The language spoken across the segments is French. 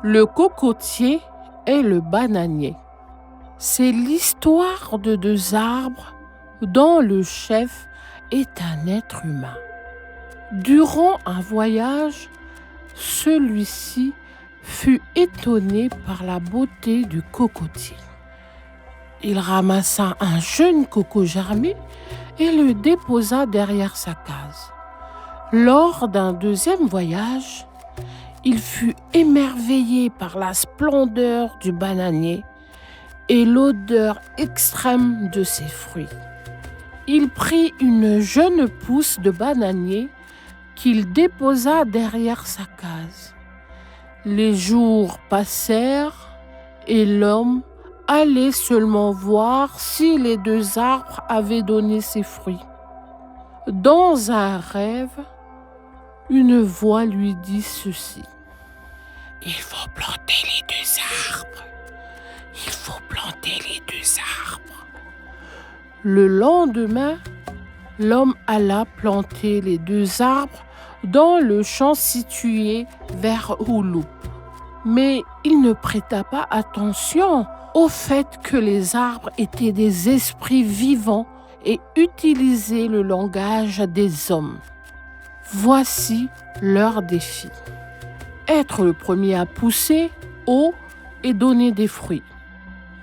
Le cocotier et le bananier. C'est l'histoire de deux arbres dont le chef est un être humain. Durant un voyage, celui-ci fut étonné par la beauté du cocotier. Il ramassa un jeune coco germé et le déposa derrière sa case. Lors d'un deuxième voyage, il fut émerveillé par la splendeur du bananier et l'odeur extrême de ses fruits. Il prit une jeune pousse de bananier qu'il déposa derrière sa case. Les jours passèrent et l'homme allait seulement voir si les deux arbres avaient donné ses fruits. Dans un rêve, une voix lui dit ceci: « Il faut planter les deux arbres. Il faut planter les deux arbres. » Le lendemain, l'homme alla planter les deux arbres dans le champ situé vers Ouloup. Mais il ne prêta pas attention au fait que les arbres étaient des esprits vivants et utilisaient le langage des hommes. Voici leur défi: être le premier à pousser haut et donner des fruits.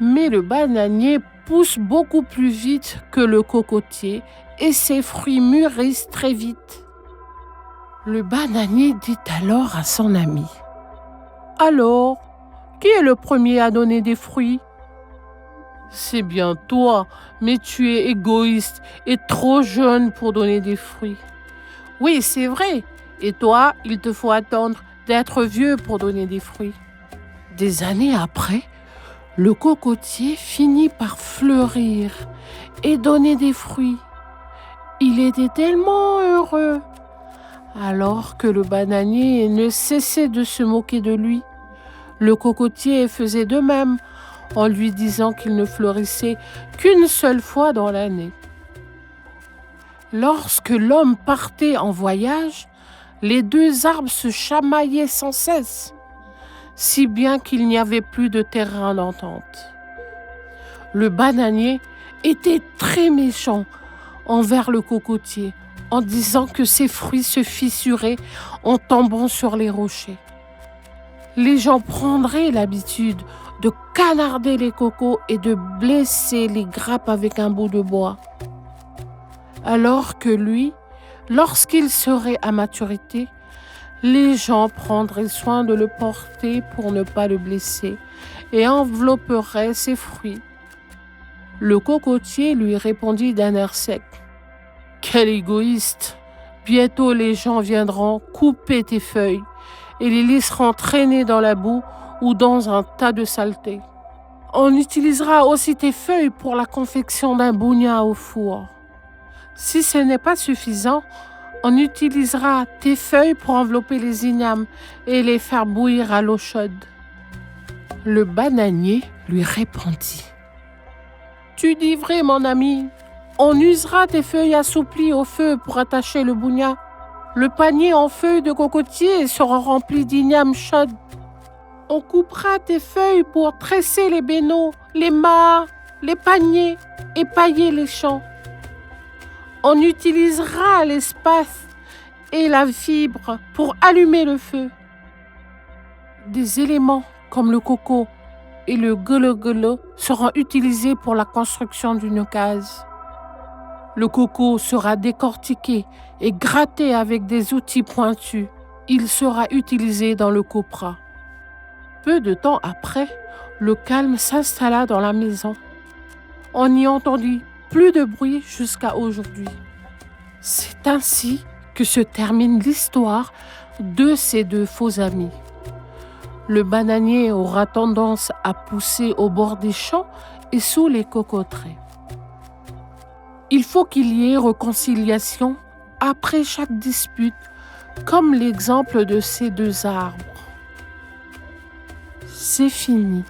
Mais le bananier pousse beaucoup plus vite que le cocotier et ses fruits mûrissent très vite. Le bananier dit alors à son ami: « Alors, qui est le premier à donner des fruits ? » ?»« C'est bien toi, mais tu es égoïste et trop jeune pour donner des fruits. »« Oui, c'est vrai. Et toi, il te faut attendre d'être vieux pour donner des fruits. » Des années après, le cocotier finit par fleurir et donner des fruits. Il était tellement heureux, alors que le bananier ne cessait de se moquer de lui. Le cocotier faisait de même, en lui disant qu'il ne fleurissait qu'une seule fois dans l'année. Lorsque l'homme partait en voyage, les deux arbres se chamaillaient sans cesse, si bien qu'il n'y avait plus de terrain d'entente. Le bananier était très méchant envers le cocotier, en disant que ses fruits se fissuraient en tombant sur les rochers. Les gens prendraient l'habitude de canarder les cocos et de blesser les grappes avec un bout de bois. Alors que lui, lorsqu'il serait à maturité, les gens prendraient soin de le porter pour ne pas le blesser et envelopperaient ses fruits. Le cocotier lui répondit d'un air sec: « Quel égoïste! Bientôt les gens viendront couper tes feuilles et les laisseront traîner dans la boue ou dans un tas de saleté. On utilisera aussi tes feuilles pour la confection d'un bougna au four. Si ce n'est pas suffisant, on utilisera tes feuilles pour envelopper les ignames et les faire bouillir à l'eau chaude. » Le bananier lui répondit: « Tu dis vrai, mon ami. On usera tes feuilles assouplies au feu pour attacher le bougna. Le panier en feuilles de cocotier sera rempli d'ignames chaudes. On coupera tes feuilles pour tresser les béneaux, les mâts, les paniers et pailler les champs. On utilisera l'espace et la fibre pour allumer le feu. Des éléments comme le coco et le golo-golo seront utilisés pour la construction d'une case. Le coco sera décortiqué et gratté avec des outils pointus. Il sera utilisé dans le copra. » Peu de temps après, le calme s'installa dans la maison. On n'y entendit plus de bruit jusqu'à aujourd'hui. C'est ainsi que se termine l'histoire de ces deux faux amis. Le bananier aura tendance à pousser au bord des champs et sous les cocoteraies. Il faut qu'il y ait réconciliation après chaque dispute, comme l'exemple de ces deux arbres. C'est fini.